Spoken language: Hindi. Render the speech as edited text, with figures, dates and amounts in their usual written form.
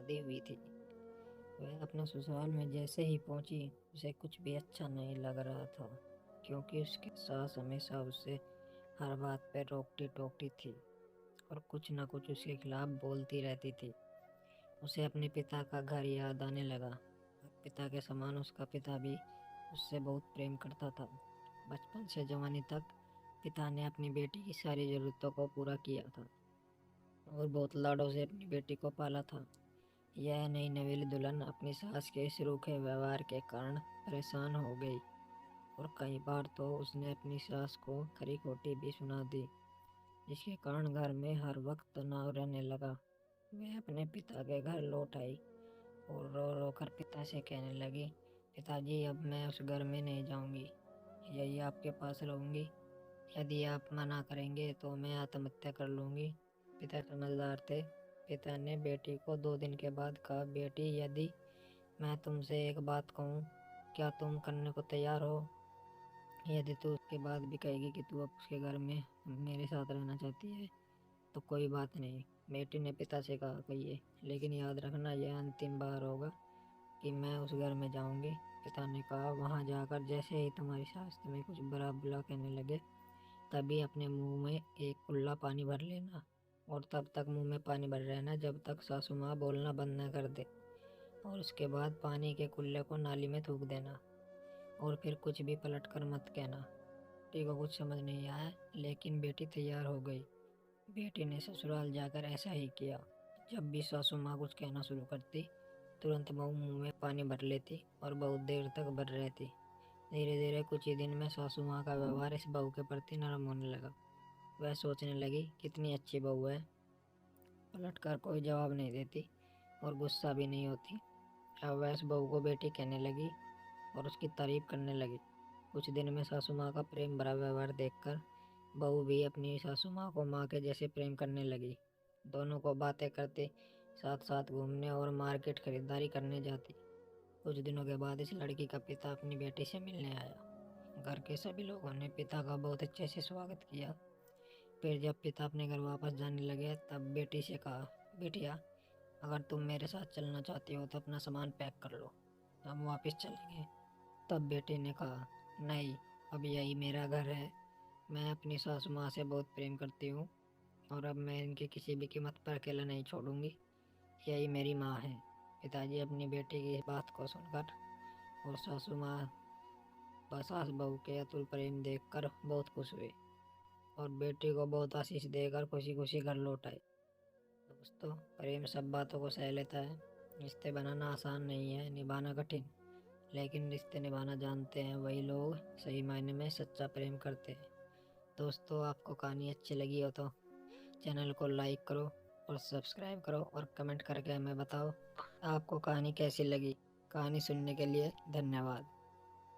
शादी हुई थी। वह अपने ससुराल में जैसे ही पहुंची उसे कुछ भी अच्छा नहीं लग रहा था, क्योंकि उसकी सास हमेशा उसे हर बात पर रोकती टोकती थी और कुछ न कुछ उसके खिलाफ बोलती रहती थी। उसे अपने पिता का घर याद आने लगा। पिता के समान उसका पिता भी उससे बहुत प्रेम करता था। बचपन से जवानी तक पिता ने अपनी बेटी की सारी जरूरतों को पूरा किया था और बहुत लाडों से अपनी बेटी को पाला था। यह नई नवेली दुल्हन अपनी सास के इस रूखे व्यवहार के कारण परेशान हो गई और कई बार तो उसने अपनी सास को खरी खोटी भी सुना दी, जिसके कारण घर में हर वक्त तनाव रहने लगा। वह अपने पिता के घर लौट आई और रो रो कर पिता से कहने लगी, पिताजी, अब मैं उस घर में नहीं जाऊंगी, यही आपके पास रहूंगी। यदि आप मना करेंगे तो मैं आत्महत्या कर लूंगी। पिता समझदार थे। पिता ने बेटी को 2 दिन के बाद कहा, बेटी, यदि मैं तुमसे एक बात कहूँ, क्या तुम करने को तैयार हो? यदि तू उसके बाद भी कहेगी कि तू अब उसके घर में मेरे साथ रहना चाहती है तो कोई बात नहीं। बेटी ने पिता से कहा, कहिए, लेकिन याद रखना यह अंतिम बार होगा कि मैं उस घर में जाऊंगी। पिता ने कहा, वहां जाकर जैसे ही तुम्हारी सास तुम्हें कुछ बुरा बुला कहने लगे तभी अपने मुंह में एक कुल्ला पानी भर लेना और तब तक मुंह में पानी भर रहना जब तक सासू माँ बोलना बंद न कर दे, और उसके बाद पानी के कुल्ले को नाली में थूक देना और फिर कुछ भी पलट कर मत कहना। बेटी को कुछ समझ नहीं आया, लेकिन बेटी तैयार हो गई। बेटी ने ससुराल जाकर ऐसा ही किया। जब भी सासू माँ कुछ कहना शुरू करती तुरंत बहू मुंह में पानी भर लेती और बहुत देर तक भर रहती। धीरे धीरे कुछ ही दिन में सासू माँ का व्यवहार इस बहू के प्रति नरम होने लगा। वह सोचने लगी, कितनी अच्छी बहू है, पलट कर कोई जवाब नहीं देती और गुस्सा भी नहीं होती। अब वह इस बहू को बेटी कहने लगी और उसकी तारीफ करने लगी। कुछ दिन में सासू माँ का प्रेम भरा व्यवहार देखकर बहू भी अपनी सासू माँ को माँ के जैसे प्रेम करने लगी। दोनों को बातें करते साथ साथ घूमने और मार्केट खरीदारी करने जाती। कुछ दिनों के बाद इस लड़की का पिता अपनी बेटी से मिलने आया। घर के सभी लोगों ने पिता का बहुत अच्छे से स्वागत किया। फिर जब पिता अपने घर वापस जाने लगे तब बेटी से कहा, बेटिया, अगर तुम मेरे साथ चलना चाहती हो तो अपना सामान पैक कर लो, हम वापस चलेंगे। तब बेटी ने कहा, नहीं, अब यही मेरा घर है। मैं अपनी सासू माँ से बहुत प्रेम करती हूँ और अब मैं इनकी किसी भी कीमत पर अकेला नहीं छोड़ूंगी। यही मेरी माँ है। पिताजी अपनी बेटी की इस बात को सुनकर और सासू माँ सास बहू के अतुल प्रेम देखकर बहुत खुश हुए और बेटी को बहुत आशीष देकर खुशी खुशी घर लौट आए। दोस्तों, प्रेम सब बातों को सह लेता है। रिश्ते बनाना आसान नहीं है, निभाना कठिन। लेकिन रिश्ते निभाना जानते हैं वही लोग सही मायने में सच्चा प्रेम करते हैं। दोस्तों, आपको कहानी अच्छी लगी हो तो चैनल को लाइक करो और सब्सक्राइब करो और कमेंट करके हमें बताओ आपको कहानी कैसी लगी। कहानी सुनने के लिए धन्यवाद।